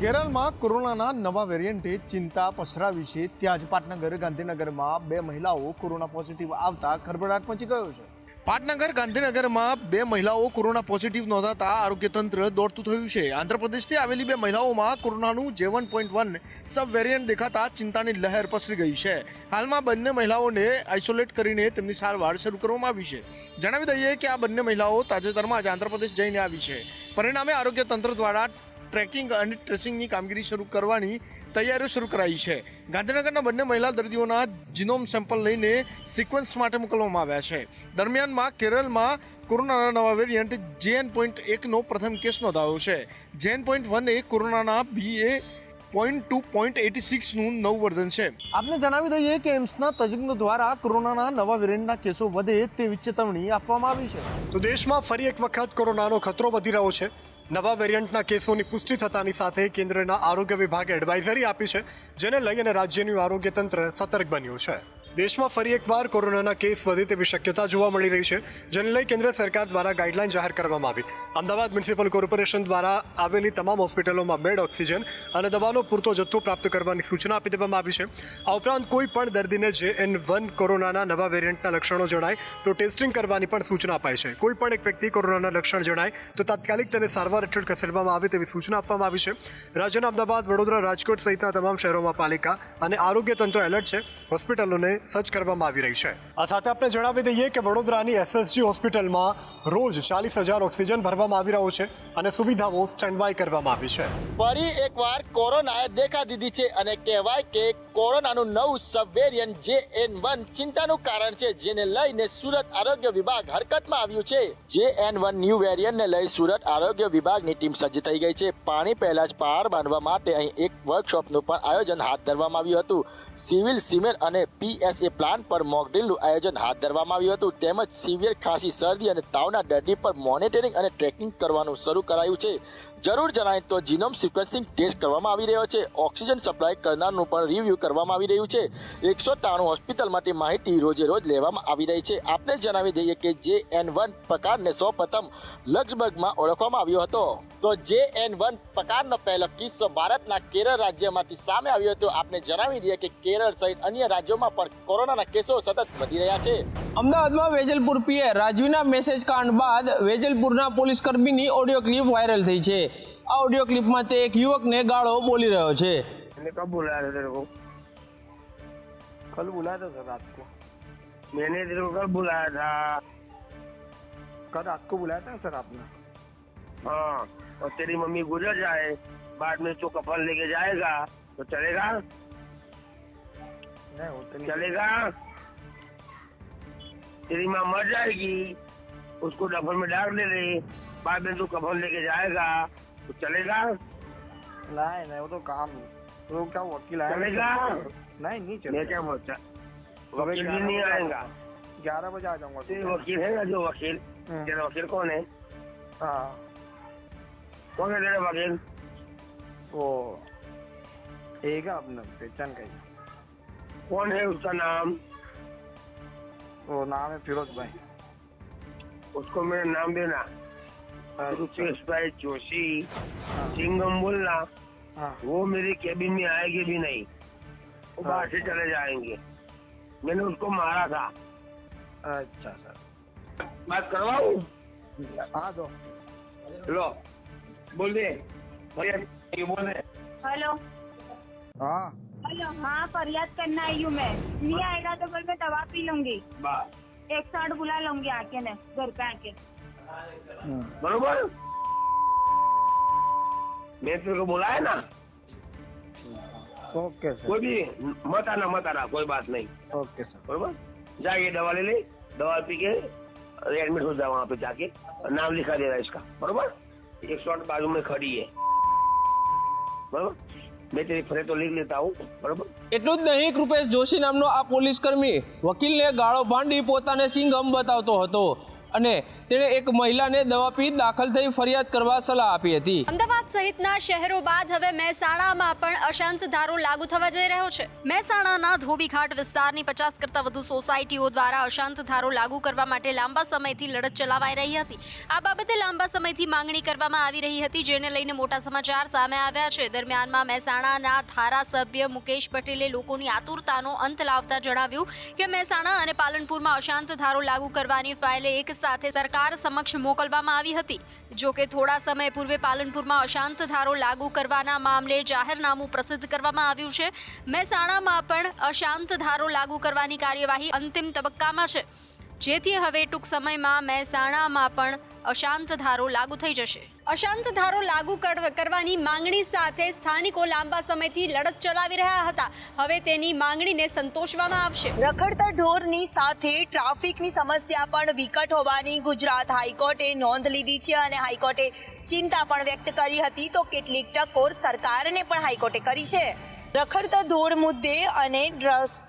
કેરળમાં કોરોનાના નવા વેરિયન્ટે ચિંતા પસરાવી છે। ત્યાં જ પાટનગર ગાંધીનગરમાં 2 મહિલાઓ કોરોના પોઝિટિવ આવતા ખળભળાટ મચી ગયો છે। પાટનગર ગાંધીનગરમાં 2 મહિલાઓ કોરોના પોઝિટિવ નોંધાતા આરોગ્ય તંત્ર દોડતું થયું છે। આંધ્રપ્રદેશથી આવેલી 2 મહિલાઓમાં કોરોનાનું J1.1 સબ વેરિયન્ટ દેખાતા ચિંતાની લહેર પસરી ગઈ છે। હાલમાં બંને મહિલાઓને આઇસોલેટ કરીને તેમની સારવાર શરૂ કરવામાં આવી છે। જણાવી દઈએ કે આ બંને મહિલાઓ તાજેતરમાં જ આંધ્રપ્રદેશ જઈને આવી છે। પરિણામે આરોગ્ય તંત્ર દ્વારા ટ્રેકિંગ અને ટ્રેસિંગની કામગીરી શરૂ કરવાની તૈયારીઓ શરૂ કરાઈ છે। ગાંધીનગરના બંને મહિલા દર્દીઓના જીનોમ સેમ્પલ લઈને સિક્વન્સ માટે મોકલવામાં આવ્યા છે। દરમિયાનમાં કેરળમાં કોરોનાના નવા વેરિયન્ટ JN.1નો પ્રથમ કેસ નોંધાયો છે। JN.1 એ કોરોનાના BA.2.86નું નવું વર્ઝન છે। આપને જણાવી દઈએ કે એમ્સના તજજ્ઞો દ્વારા કોરોનાના નવા વેરિયન્ટના કેસો વધે તેવી ચેતવણી આપવામાં આવી છે। તો દેશમાં ફરી એક વખત કોરોનાનો ખતરો વધી રહ્યો છે। નવા વેરિયન્ટના કેસોની પુષ્ટિ થતાની સાથે કેન્દ્રના આરોગ્ય વિભાગે એડવાઇઝરી આપી છે, જેને લઈને રાજ્યનું આરોગ્ય તંત્ર સતર્ક બન્યું છે। દેશમાં ફરી એકવાર કોરોનાના કેસ વધે તેવી શક્યતા જોવા મળી રહી છે, જેને લઈ કેન્દ્ર સરકાર દ્વારા ગાઈડલાઈન જાહેર કરવામાં આવી। અમદાવાદ મ્યુનિસિપલ કોર્પોરેશન દ્વારા આવેલી તમામ હોસ્પિટલોમાં બેડ, ઓક્સિજન અને દવાનો પૂરતો જથ્થો પ્રાપ્ત કરવાની સૂચના આપી દેવામાં આવી છે। આ ઉપરાંત કોઈ પણ દર્દીને JN.1 કોરોનાના નવા વેરિયન્ટના લક્ષણો જણાય તો ટેસ્ટિંગ કરવાની પણ સૂચના અપાઈ છે। કોઈ પણ એક વ્યક્તિ કોરોનાના લક્ષણ જણાય તો તાત્કાલિક તેને સારવાર હેઠળ ખસેડવામાં આવે તેવી સૂચના આપવામાં આવી છે। રાજ્યના અમદાવાદ, વડોદરા, રાજકોટ સહિતના તમામ શહેરોમાં પાલિકા અને આરોગ્ય તંત્ર એલર્ટ છે। હોસ્પિટલોને સજ્જ કરવામાં આવી રહી છે। આ સાથે આપણે જણાવી દઈએ કે વડોદરાની SSG હોસ્પિટલમાં રોજ 40,000 ઓક્સિજન ભરવામાં આવી રહ્યો છે અને સુવિધાઓ સ્ટેન્ડ બાય કરવામાં આવી છે। ફરી એકવાર કોરોનાએ દેખા દીધી છે અને કહેવાય કે કોરોનાનું નવું સબ વેરિયન્ટ JN.1 ચિંતાનું કારણ છે, જેને લઈને સુરત આરોગ્ય વિભાગ હરકતમાં આવ્યું છે। JN.1 ન્યૂ વેરિયન્ટને લઈ સુરત આરોગ્ય વિભાગની ટીમ સજ્જ થઈ ગઈ છે। પાણી પહેલા જ પાર બાંધવા માટે અહીં એક વર્કશોપનું પણ આયોજન હાથ ધરવામાં આવ્યું હતું। સિવિલ, સિમેન્ટ અને PSA પ્લાન પર મોક ડ્રીલનું આયોજન હાથ ધરવામાં આવ્યું હતું, તેમજ સિવિયર ખાંસી, શરદી અને તાવના દર્દી પર મોનિટરિંગ અને ટ્રેકિંગ કરવાનું શરૂ કરાયું છે। જરૂર જણાય તો જીનોમ સિક્વન્સિંગ ટેસ્ટ કરવામાં આવી રહ્યો છે। ઓક્સિજન સપ્લાય કરનારનું પણ રિવ્યુ કરવામાં આવી રહ્યું છે। 193 હોસ્પિટલમાંથી માહિતી રોજે રોજ લેવામાં આવી રહી છે। આપને જણાવી દઈએ કે JN.1 પ્રકારને સૌપ્રથમ લક્ઝબર્ગમાં ઓળખવામાં આવ્યો હતો। તો JN.1 પ્રકારનો પહેલો કિસ્સો ભારતના કેરળ રાજ્યમાંથી સામે આવ્યો હતો। આપને જણાવી દઈએ કે કેરળ સહિત અન્ય રાજ્યોમાં પણ કોરોનાના કેસો સતત વધી રહ્યા છે। અમદાવાદમાં વેજલપુર પીએ રાજવીના મેસેજ કાંડ બાદ વેજલપુરના પોલીસ કર્મીની ઓડિયો ક્લિપ વાયરલ થઈ છે। આ ઓડિયો ક્લિપમાં તે એક યુવકને ગાળો બોલી રહ્યો છે। मैंने कब बुलाया था तेरे को? कल बुलाया था सर रात को। मैंने तेरे को कब बुलाया था? कल रात को बुलाया था सर आपने। हाँ, और तेरी मम्मी गुजर जाए, बाद में तो कफन लेके जाएगा तो चलेगा? नहीं वो तो नहीं। चलेगा? तेरी माँ मर जाएगी, उसको दफन में डाल दे रही, बाद में तू कफन लेके जाएगा तो चलेगा? नहीं नहीं वो तो काम वो क्या वकील आया चलेगा? नहीं नहीं मैं चलेगा। क्या बोलता, वकील भी नहीं आएगा। 11 बजे आ जाऊंगा। तेरे वकील है ना, जो वकील, तेरा वकील कौन है? हाँ कौन है तेरा वकील? वो एक है अपना पहचान का ही। कौन है उसका नाम? वो नाम है फिरोज भाई। उसको मेरा नाम देना। रुपेश भाई जोशी, सिंघम बोलना। हाँ वो मेरे केबिन में आएंगे भी नहीं, वो बाहर से चले जाएंगे। मैंने उसको मारा था। अच्छा सर। बात करवाऊं? हाँ दो। लो बोल दे भैया, ये बोल दे। हेलो हाँ हेलो, हाँ फरियाद करना आई हूँ मैं। नहीं आएगा तो फिर मैं दवा पी लूंगी, बस 160 बुला लूंगी आके ने घर पे आके। बरोबर, मैं तेरे को बुलाया ना। Okay sir. कोई भी मत आना, कोई बात नहीं। Okay sir. बरोबर, जा ये दवा ले ले, दवा पी के एडमिट हो जा वहाँ पे जाके, नाम लिखा देगा इसका। बरोबर, 100 बाजू में खड़ी है। बरोबर, मैं तेरी फरे तो लिख लेता हूँ। बरोबर, એટલું જ નહીં, કૃપેશ જોશી નામનો આ પોલીસ કર્મી વકીલને ગાળો ભાંડી પોતાને સિંઘમ બતાવતો હતો। અને તેણે એક મહિલાને દવા પી દાખલ થઈ ફરિયાદ કરવા સલાહ આપી હતી. અમદાવાદ સહિતના શહેરો બાદ હવે મહેસાણામાં પણ અશાંત ધારો લાગુ થવા જઈ રહ્યો છે. મહેસાણાના ધોબીઘાટ વિસ્તારની 50 કરતાં વધુ સોસાયટીઓ દ્વારા અશાંત ધારો લાગુ કરવા માટે લાંબા સમયથી લડત ચલાવાઈ રહી હતી. આ બાબતે લાંબા સમયથી માંગણી કરવામાં આવી રહી હતી, જેને લઈને મોટા સમાચાર સામે આવ્યા છે. દરમિયાનમાં મહેસાણાના ધારાસભ્ય મુકેશ પટેલે લોકોની આતુરતાનો અંત લાવતા જણાવ્યું કે મહેસાણા અને પાલનપુરમાં અશાંત ધારો લાગુ કરવાની ફાઇલ એક સાથે સરકાર સમક્ષ મોકલવામાં આવી હતી. જો કે થોડા સમય પૂર્વે પાલનપુરમાં અશાંત ધારો લાગુ કરવાના મામલે જાહેરનામું પ્રસિદ્ધ કરવામાં આવ્યું છે. મહેસાણામાં પણ અશાંત ધારો લાગુ કરવાની કાર્યવાહી અંતિમ તબક્કામાં છે, જેથી હવે ટૂંક સમયમાં મહેસાણામાં પણ અશાંત ધારો લાગુ થઈ જશે. અશાંત ધારો લાગુ કરવાની માંગણી સાથે સ્થાનિકો લાંબા સમયથી લડત ચલાવી રહ્યા હતા. હવે તેની માંગણીને સંતોષવામાં આવશે. રખડતા ઢોરની સાથે ટ્રાફિકની સમસ્યા પણ વિકટ હોવાની ગુજરાત હાઈકોર્ટે નોંધ લીધી છે અને હાઈકોર્ટે ચિંતા પણ વ્યક્ત કરી હતી. તો કેટલીક ટકોર સરકારને પણ હાઈકોર્ટે કરી છે. રખડતા ઢોર મુદ્દે અને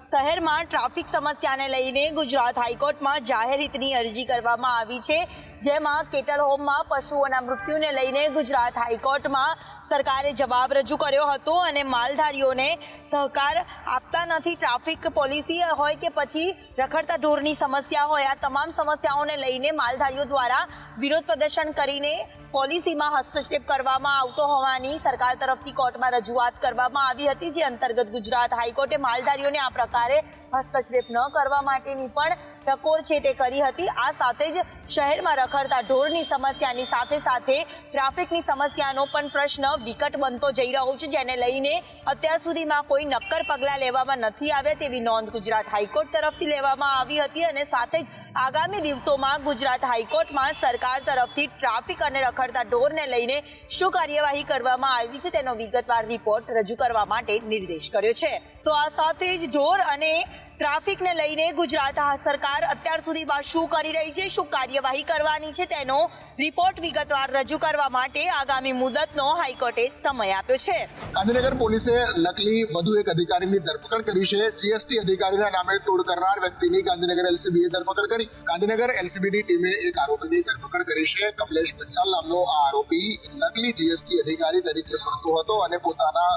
શહેરમાં ટ્રાફિક સમસ્યાને લઈને ગુજરાત હાઈકોર્ટમાં જાહેર હિતની અરજી કરવામાં આવી છે, જેમાં કેટલ હોમમાં પશુઓના મૃત્યુને લઈને ગુજરાત હાઈકોર્ટમાં સરકારે જવાબ રજૂ કર્યો હતો અને માલધારીઓને સહકાર આપતા નથી. ટ્રાફિક પોલિસી હોય કે પછી રખડતા ઢોરની સમસ્યા હોય, આ તમામ સમસ્યાઓને લઈને માલધારીઓ દ્વારા વિરોધ પ્રદર્શન કરીને પોલિસીમાં હસ્તક્ષેપ કરવામાં આવતો હોવાની સરકાર તરફથી કોર્ટમાં રજૂઆત કરવામાં આવી હતી, જે અંતર્ગત ગુજરાત હાઈકોર્ટે માલધારીઓને આ પ્રકારે હસ્તક્ષેપ ન કરવા માટેની પણ ટકોર છે તે કરી હતી. આ સાથે જ શહેરમાં રખડતા ઢોરની સમસ્યાની સાથે સાથે ટ્રાફિકની સમસ્યાનો પણ પ્રશ્ન વિકટ બનતો જઈ રહ્યો છે, જેને લઈને અત્યાર સુધીમાં કોઈ નક્કર પગલાં લેવામાં નથી આવ્યા તેવી નોંધ ગુજરાત હાઈકોર્ટ તરફથી લેવામાં આવી હતી. અને સાથે જ આગામી દિવસોમાં ગુજરાત હાઈકોર્ટમાં સરકાર તરફથી ટ્રાફિક અને રખડતા ઢોરને લઈને શું કાર્યવાહી કરવામાં આવી છે તેનો વિગતવાર રિપોર્ટ રજૂ કરવા માટે નિર્દેશ કર્યો છે. તો આ સાથે જ ઢોર અને ટ્રાફિકને લઈને ગુજરાત સરકાર અત્યાર સુધીમાં શું કરી રહી છે, શું કાર્યવાહી કરવાની છે તેનો રિપોર્ટ વિગતવાર રજૂ કરવા માટે આગામી મુદતનો હાઈકોર્ટે સમય આપ્યો છે. ગાંધીનગર પોલીસે નકલી વધુ એક અધિકારીની ધરપકડ કરી છે. જીએસટી અધિકારીના નામે તોડ કરનાર વ્યક્તિની ગાંધીનગર એલસીબીએ ધરપકડ કરી. ગાંધીનગર એલસીબીની ટીમે એક આરોપીની ધરપકડ કરી છે. કમલેશ પંચાલ નામનો આ આરોપી નકલી જીએસટી અધિકારી તરીકે ફરતો હતો અને પોતાના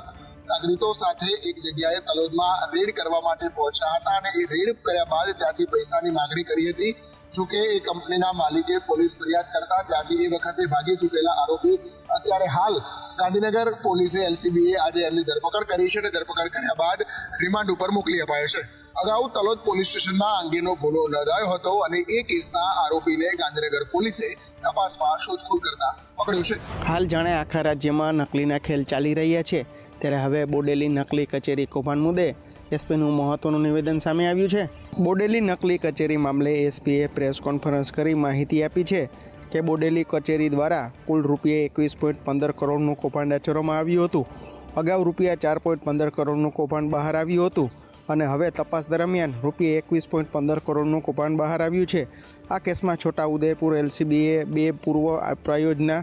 સાગરીતો સાથે એક જગ્યાએ તલોદમાં રેડ કરવા માટે પહોંચ્યા હતા અને એ રેડ કર્યા બાદ ત્યાંથી પૈસાની માંગણી કરી હતી. જોકે એ કંપનીના માલિકે પોલીસ ફરિયાદ કરતા ત્યાંથી એ વખતે ભાગી ચૂકેલા આરોપી અત્યારે હાલ ગાંધીનગર પોલીસે એલસીબીએ આજે એમની ધરપકડ કરી છે અને ધરપકડ કર્યા બાદ રિમાન્ડ ઉપર મોકલી અપાયો છે. અગાઉ તલોદ પોલીસ સ્ટેશનમાં આ અંગેનો ગુનો નોંધાયો હતો અને એ કેસના આરોપીને ગાંધીનગર પોલીસે તપાસમાં શોધખોળ કરતા પકડ્યો છે. હાલ જાણે આખા રાજ્યમાં નકલીના ખેલ ચાલી રહ્યા છે, ત્યારે હવે બોડેલી નકલી કચેરી કૌભાંડ મુદ્દે એસપીનું મહત્વનું નિવેદન સામે આવ્યું છે. બોડેલી નકલી કચેરી મામલે એસપીએ પ્રેસ કોન્ફરન્સ કરી માહિતી આપી છે કે બોડેલી કચેરી દ્વારા કુલ રૂપિયા 21.15 કરોડનું કૌભાંડ આચરવામાં આવ્યું હતું. અગાઉ રૂપિયા 4.15 કરોડનું કૌભાંડ બહાર આવ્યું હતું અને હવે તપાસ દરમિયાન રૂપિયા 21.15 કરોડનું કૌભાંડ બહાર આવ્યું છે. આ કેસમાં છોટા ઉદેપુર એલસીબીએ 2 પૂર્વ પ્રાયોજના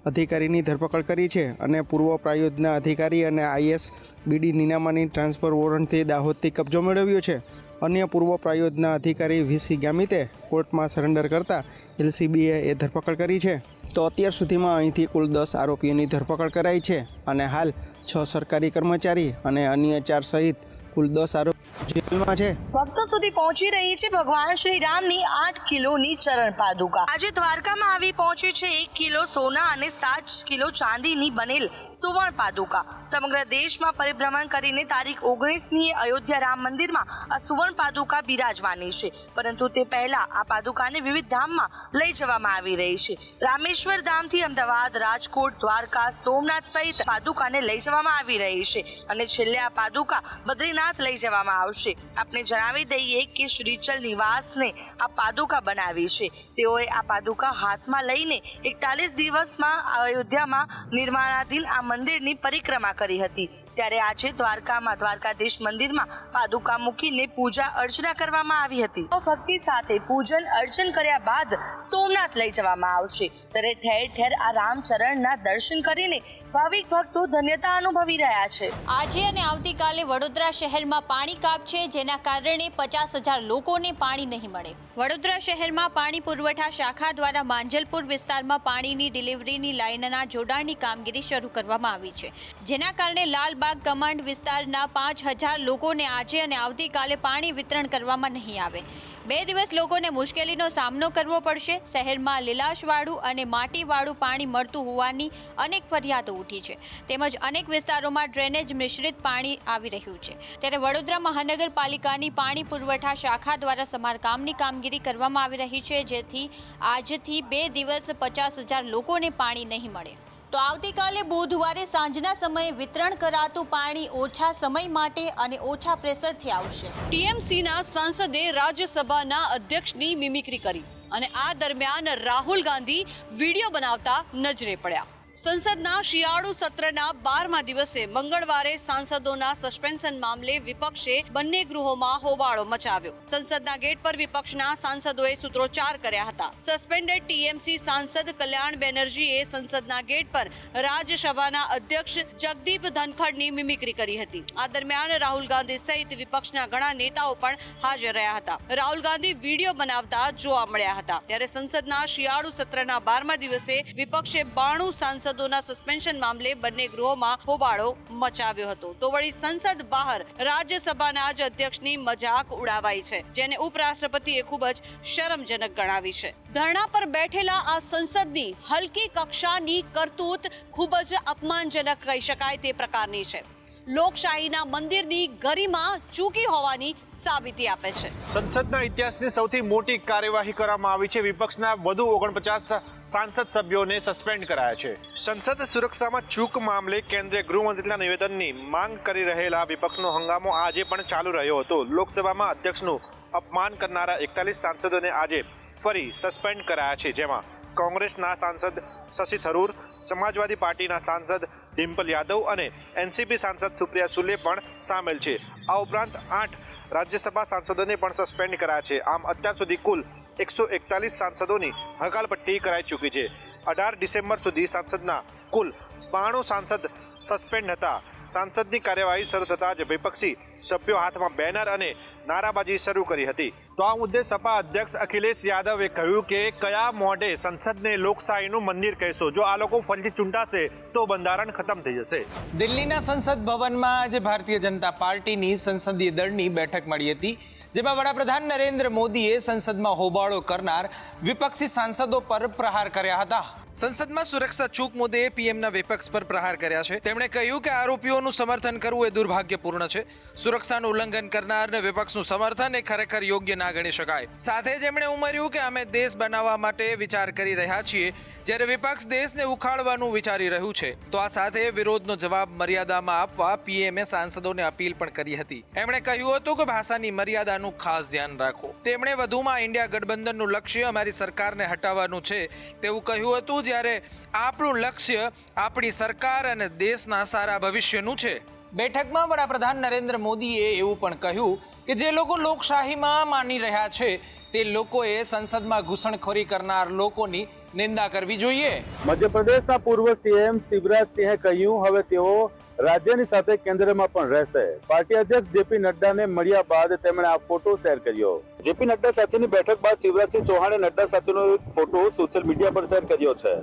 અધિકારીની ધરપકડ કરી છે અને પૂર્વ પ્રાયોજના અધિકારી અને આઈએસ બીડી નીનામાની ટ્રાન્સફર વોરંટથી દાહોદથી કબજો મેળવ્યો છે. અન્ય પૂર્વ પ્રાયોજના અધિકારી વીસી ગામિતે કોર્ટમાં સરેન્ડર કરતા એલસીબીએ એ ધરપકડ કરી છે. તો અત્યાર સુધીમાં અહીંથી કુલ 10 આરોપીઓની ધરપકડ કરાઈ છે અને હાલ 6 સરકારી કર્મચારી અને અન્ય 4 સહિત કુલ 10 આરોપી જેલમાં છે. ભક્તો સુધી પહોંચી રહી છે ભગવાન શ્રી રામની 8 કિલોની ચરણ પાદુકા. આજે દ્વારકામાં આવી પહોંચી છે 1 કિલો સોના અને 7 કિલો ચાંદીની બનેલ સુવર્ણ પાદુકા. સમગ્ર દેશમાં પરિભ્રમણ કરીને તારીખ 19મીએ અયોધ્યા રામ મંદિરમાં આ સુવર્ણ પાદુકા બિરાજવાની છે, પરંતુ તે પહેલા આ પાદુકાને વિવિધ ધામમાં લઈ જવામાં આવી રહી છે. રામેશ્વર ધામથી અમદાવાદ, રાજકોટ, દ્વારકા, સોમનાથ સહિત પાદુકાને લઈ જવામાં આવી રહી છે અને છેલ્લે આ પાદુકા બદ્રીનાથ લઈ જવામાં આવશે. આપણે જણાવી દઈએ કે શ્રીચલ નિવાસને આ પાદુકા બનાવી છે. તેઓએ આ પાદુકા હાથમાં લઈને 41 દિવસમાં અયોધ્યામાં નિર્માણાધીન આ મંદિરની પરિક્રમા કરી હતી. ત્યારે આજે દ્વારકામાં દ્વારકાધીશ મંદિરમાં પાદુકા મૂકીને પૂજા અર્ચના કરવામાં આવી હતી. ભક્તિ સાથે પૂજન અર્ચન કર્યા બાદ સોમનાથ લઈ જવામાં આવશે. ત્યારે ઠેર ઠેર આ રામચરણના દર્શન કરીને ભાવિક ભક્તો ધન્યતા અનુભવી રહ્યા છે. આજે અને આવતીકાલે વડોદરા શહેરમાં પાણી કાપ છે, જેના કારણે 50,000 લોકોને પાણી નહીં મળે. વડોદરા શહેરમાં પાણી પુરવઠા શાખા દ્વારા માંજલપુર વિસ્તારમાં પાણીની ડિલિવરીની લાઇનના જોડાણની કામગીરી શરૂ કરવામાં આવી છે, જેના કારણે લાલબાગ કમાન્ડ વિસ્તારના 5,000 લોકોને આજે અને આવતીકાલે પાણી વિતરણ કરવામાં નહીં આવે. 2 દિવસ લોકોને મુશ્કેલીનો સામનો કરવો પડશે. શહેરમાં લીલાશવાળું અને માટીવાળું પાણી મળતું હોવાની અનેક ફરિયાદો ઉઠી છે, તેમજ અનેક વિસ્તારોમાં ડ્રેનેજ મિશ્રિત પાણી આવી રહ્યું છે. ત્યારે વડોદરા મહાનગરપાલિકાની પાણી પુરવઠા શાખા દ્વારા સમારકામની કામગીરી કરવામાં આવી રહી છે, જેથી આજથી 2 દિવસ 50,000 લોકોને પાણી નહીં મળે. તો આવતીકાલે બુધવારે સાંજના સમયે વિતરણ કરાતું પાણી ઓછા સમય માટે અને ઓછા પ્રેશરથી આવશે. ટીએમસીના સાંસદે રાજ્યસભાના અધ્યક્ષની મિમિક્રી કરી અને આ દરમિયાન રાહુલ ગાંધી વિડીયો બનાવતા નજરે પડ્યા. સંસદના શિયાળુ સત્રના 12મા દિવસે મંગળવારે સાંસદોના સસ્પેન્શન મામલે વિપક્ષે બંને ગૃહોમાં હોબાળો મચાવ્યો. સંસદના ગેટ પર વિપક્ષના સાંસદોએ સૂત્રોચ્ચાર કર્યા હતા. સસ્પેન્ડેડ ટીએમસી સાંસદ કલ્યાણ બેનર્જીએ સંસદના ગેટ પર રાજ્યસભાના અધ્યક્ષ જગદીપ ધનખડની મિમિક્રી કરી હતી. આ દરમિયાન રાહુલ ગાંધી સહિત વિપક્ષના ઘણા નેતાઓ પણ હાજર રહ્યા હતા. રાહુલ ગાંધી વિડીયો બનાવતા જોવા મળ્યા હતા. ત્યારે સંસદના શિયાળુ સત્રના 12મા દિવસે વિપક્ષે 92 સાંસદોના સસ્પેન્શન મામલે બંને ગૃહોમાં હોબાળો મચાવ્યો હતો. તો વળી સંસદ બહાર રાજ્યસભાના જ અધ્યક્ષની મજાક ઉડાવાઈ છે, જેને ઉપરાષ્ટ્રપતિએ ખૂબ જ શરમજનક ગણાવી છે. ધરણા પર બેઠેલા આ સંસદની હલકી કક્ષાની કરતૂત ખૂબ જ અપમાનજનક કહી શકાય તે પ્રકારની છે. લોકશાહીના મંદિરની ગરિમા ચૂકી હોવાની સાબિતી આપે છે. સંસદના ઇતિહાસની સૌથી મોટી કાર્યવાહી કરવામાં આવી છે. વિપક્ષના વધુ 49 સાંસદ સભ્યોને સસ્પેન્ડ કરાયા છે. સંસદ સુરક્ષામાં ચૂક મામલે કેન્દ્રીય ગૃહમંત્રીના નિવેદનની માંગ કરી રહેલા વિપક્ષનો હંગામો આજે પણ ચાલુ રહ્યો હતો. લોકસભામાં અધ્યક્ષનું અપમાન કરનારા 41 સાંસદોને આજે ફરી સસ્પેન્ડ કરાયા છે, જેમાં કોંગ્રેસના સાંસદ શશી થરૂર, સમાજવાદી પાર્ટીના સાંસદ ડિમ્પલ યાદવ અને એનસીપી સાંસદ સુપ્રિયા સુલે પણ સામેલ છે. આ ઉપરાંત 8 રાજ્યસભા સાંસદોને પણ સસ્પેન્ડ કરાયા છે. આમ અત્યાર સુધી કુલ 141 સાંસદોની હકાલપટ્ટી કરાઈ ચૂકી છે. 18 ડિસેમ્બર સુધી સાંસદના કુલ 92 સાંસદ સસ્પેન્ડ હતા. સાંસદની કાર્યવાહી શરૂ થતાં જ વિપક્ષી સભ્યો હાથમાં બેનર અને નારાબાજી શરૂ કરી હતી. તો આ મુદ્દે સપા અધ્યક્ષ અખિલેશ યાદવે કહ્યું કે કયા મોઢે સંસદને લોકશાહીનું મંદિર કહેશો? જો આ લોકો ફરીથી ચૂંટાશે તો બંધારણ ખતમ થઈ જશે. દિલ્હીના સંસદ ભવનમાં આજે ભારતીય જનતા પાર્ટીની સંસદીય દળની બેઠક મળી હતી, જેમાં વડાપ્રધાન નરેન્દ્ર મોદીએ સંસદમાં હોબાળો કરનાર વિપક્ષી સાંસદો પર પ્રહાર કર્યા હતા. સંસદમાં સુરક્ષા ચૂક મુદ્દે પીએમના વિપક્ષ પર પ્રહાર કર્યા છે. તેમણે કહ્યું કે આરોપીઓનું સમર્થન કરવું એ દુર્ભાગ્યપૂર્ણ છે. સુરક્ષાનું ઉલ્લંઘન કરનારને વિપક્ષનું સમર્થન એ ખરેખર યોગ્ય ના ગણી શકાય. સાથે જ એમણે ઉમેર્યું કે અમે દેશ બનાવવા માટે વિચાર કરી રહ્યા છીએ, જ્યારે વિપક્ષ દેશને ઉખાડવાનું વિચારી રહ્યું છે. તો આ સાથે વિરોધનો જવાબ મર્યાદામાં આપવા પીએમએ સાંસદોને અપીલ પણ કરી હતી. એમણે કહ્યું હતું કે ભાષાની મર્યાદાનું ખાસ ધ્યાન રાખો. તેમણે વધુમાં ઇન્ડિયા ગઠબંધનનું લક્ષ્ય અમારી સરકારને હટાવવાનું છે તેવું કહ્યું હતું, જ્યારે આપણું લક્ષ્ય આપણી સરકાર અને દેશના સારા ભવિષ્યનું છે. બેઠકમાં વડાપ્રધાન નરેન્દ્ર મોદીએ એવું પણ કહ્યું કે જે લોકો લોકશાહીમાં માની રહ્યા છે તે લોકોએ સંસદમાં ઘૂસણખોરી કરનાર લોકોની નિંદા કરવી જોઈએ. મધ્યપ્રદેશના પૂર્વ સીએમ શિવરાજસિંહે કહ્યું હવે તેઓ રાજ્યની સાથે કેન્દ્રમાં પણ રહેશે. પાર્ટી અધ્યક્ષ જેપી નડ્ડાને મળ્યા બાદ તેમણે આ ફોટો શેર કર્યો. જેપી નડ્ડા સાથેની બેઠક બાદ શિવરાજસિંહ ચૌહાણે નડ્ડા સાથેનો એક ફોટો સોશિયલ મીડિયા પર શેર કર્યો છે.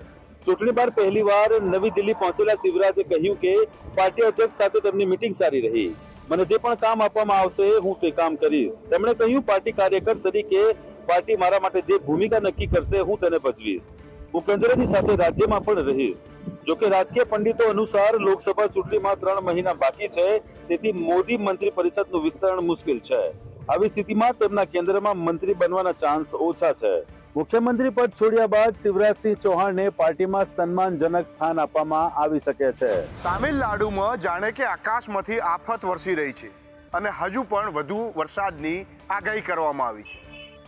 ચૂંટણી બાદ પહેલીવાર નવી દિલ્હી પહોંચેલા શિવરાજે કહ્યું કે પાર્ટી અધ્યક્ષ સાથે તેમની મીટિંગ સારી રહી. મને જે પણ કામ આપવામાં આવશે હું તે કામ કરીશ. તેમણે કહ્યું પાર્ટી કાર્યકર તરીકે પાર્ટી મારા માટે જે ભૂમિકા નક્કી કરશે હું તેને ભજવીશ. હું કેન્દ્રની સાથે રાજ્યમાં પણ રહીશ. જોકે રાજકીય પંડિતો અનુસાર લોકસભા ચૂંટણીમાં 3 મહિના બાકી છે, તેથી મોદી મંત્રી પરિષદનું વિસ્તરણ મુશ્કેલ છે. આવી સ્થિતિમાં તેમના કેન્દ્રમાં મંત્રી બનવાના ચાન્સ ઓછા છે. મુખ્યમંત્રી પદ છોડ્યા બાદ શિવરાજસિંહ ચૌહાણને પાર્ટીમાં સન્માનજનક સ્થાન આપવામાં આવી શકે છે. તામિલનાડુમાં જાણે કે આકાશમાંથી આફત વરસી રહી છે અને હજુ પણ વધુ વરસાદની આગાહી કરવામાં આવી છે.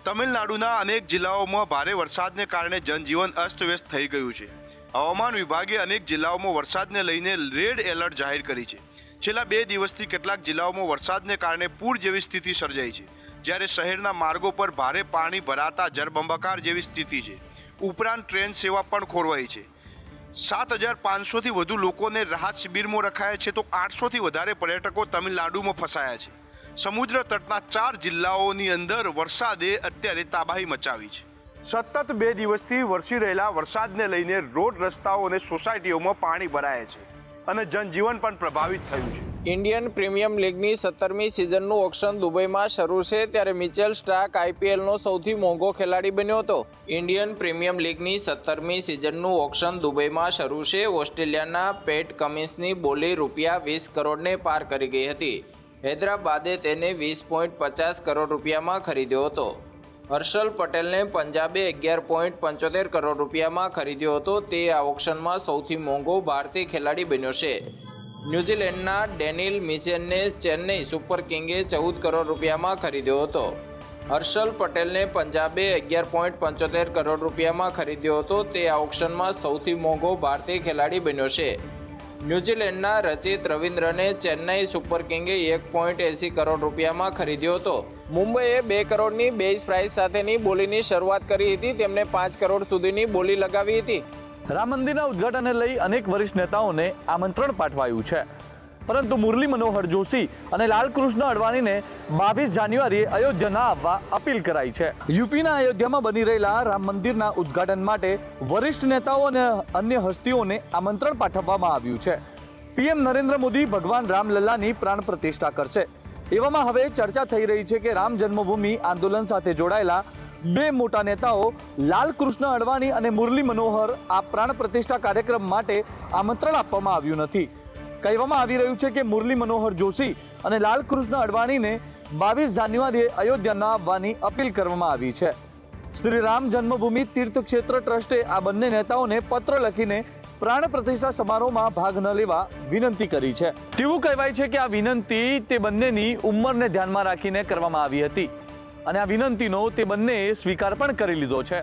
તમિલનાડુના અનેક જિલ્લાઓમાં ભારે વરસાદને કારણે જનજીવન અસ્તવ્યસ્ત થઈ ગયું છે. હવામાન વિભાગે અનેક જિલ્લાઓમાં વરસાદને લઈને રેડ એલર્ટ જાહેર કરી છે. છેલ્લા 2 દિવસથી કેટલાક જિલ્લાઓમાં વરસાદને કારણે પૂર જેવી સ્થિતિ સર્જાઈ છે, જ્યારે શહેરના માર્ગો પર ભારે પાણી ભરાતા જળબંબાકાર જેવી સ્થિતિ છે. ઉપરાંત ટ્રેન સેવા પણ ખોરવાઈ છે. 7,500થી વધુ લોકોને રાહત શિબિરમાં રખાયા છે, તો 800થી વધારે પર્યટકો તમિલનાડુમાં ફસાયા છે. સમુદ્ર તટના 4 જિલ્લાઓની અંદર વરસાદે અત્યારે તબાહી મચાવી છે. સતત 2 દિવસથી વરસી રહેલા વરસાદને લઈને રોડ, રસ્તાઓ અને સોસાયટીઓમાં પાણી ભરાયા છે અને જનજીવન પણ પ્રભાવિત થયું છે. ઇન્ડિયન પ્રીમિયમ લીગની 17મી સિઝનનું ઓક્શન દુબઈમાં શરૂ છે, ત્યારે મિચેલ સ્ટાર્ક આઈપીએલનો સૌથી મોંઘો ખેલાડી બન્યો હતો. ઇન્ડિયન પ્રીમિયમ લીગની 17મી સિઝનનું ઓક્શન દુબઈમાં શરૂ છે. ઓસ્ટ્રેલિયાના પેટ કમિન્સની બોલી રૂપિયા 20 કરોડને પાર કરી ગઈ હતી. હૈદરાબાદે તેને 20.50 કરોડ રૂપિયામાં ખરીદ્યો હતો. હર્ષલ પટેલને પંજાબે 11.75 કરોડ રૂપિયામાં ખરીદ્યો હતો. તે આ ઓક્શનમાં સૌથી મોંઘો ભારતીય ખેલાડી બન્યો છે. ન્યૂઝીલેન્ડના ડેનિલ મિચેલને ચેન્નઈ સુપર કિંગે 14 કરોડ રૂપિયામાં ખરીદ્યો હતો. હર્ષલ પટેલને પંજાબે 11.75 કરોડ રૂપિયામાં ખરીદ્યો હતો. તે આ ઓક્શનમાં સૌથી મોંઘો ભારતીય ખેલાડી બન્યો છે. ન્યૂઝીલેન્ડના રચિત રવિન્દ્રને ચેન્નઈ સુપર કિંગે 1.80 કરોડ રૂપિયામાં ખરીદ્યો હતો. મુંબઈએ 2 કરોડની બેઝ પ્રાઇસ સાથેની બોલીની શરૂઆત કરી હતી. તેમણે 5 કરોડ સુધીની બોલી લગાવી હતી. રામ મંદિરના ઉદ્ઘાટનને લઈ અનેક વરિષ્ઠ નેતાઓને આમંત્રણ પાઠવાયું છે, પરંતુ મુરલી મનોહર જોશી અને લાલકૃષ્ણ અડવાણીને 22 જાન્યુઆરીએ અયોધ્યા ન આવવા અપીલ કરાઈ છે. યુપીના અયોધ્યામાં બની રહેલા રામ મંદિરના ઉદ્ઘાટન માટે વરિષ્ઠ નેતાઓ અને અન્ય હસ્તીઓને આમંત્રણ પાઠવવામાં આવ્યું છે. પીએમ નરેન્દ્ર મોદી ભગવાન રામલલ્લાની પ્રાણ પ્રતિષ્ઠા કરશે. એવામાં હવે ચર્ચા થઈ રહી છે કે રામ જન્મભૂમિ આંદોલન સાથે જોડાયેલા 2 મોટા નેતાઓ લાલકૃષ્ણ અડવાણી અને મુરલી મનોહર આ પ્રાણ પ્રતિષ્ઠા કાર્યક્રમ માટે આમંત્રણ આપવામાં આવ્યું નથી. કહેવામાં આવી રહ્યું છે કે મુરલી મનોહર જોશી અને લાલકૃષ્ણ અડવાણીને 22 જાન્યુઆરીએ અયોધ્યા ન આવવાની અપીલ કરવામાં આવી છે. શ્રી રામ જન્મભૂમિ તીર્થક્ષેત્ર ટ્રસ્ટે આ બંને નેતાઓને પત્ર લખીને પ્રાણ પ્રતિષ્ઠા સમારોહમાં ભાગ ન લેવા વિનંતી કરી છે. તેવું કહેવાય છે કે આ વિનંતી તે બંનેની ઉંમરને ધ્યાનમાં રાખીને કરવામાં આવી હતી અને આ વિનંતીનો તે બંનેએ સ્વીકાર પણ કરી લીધો છે.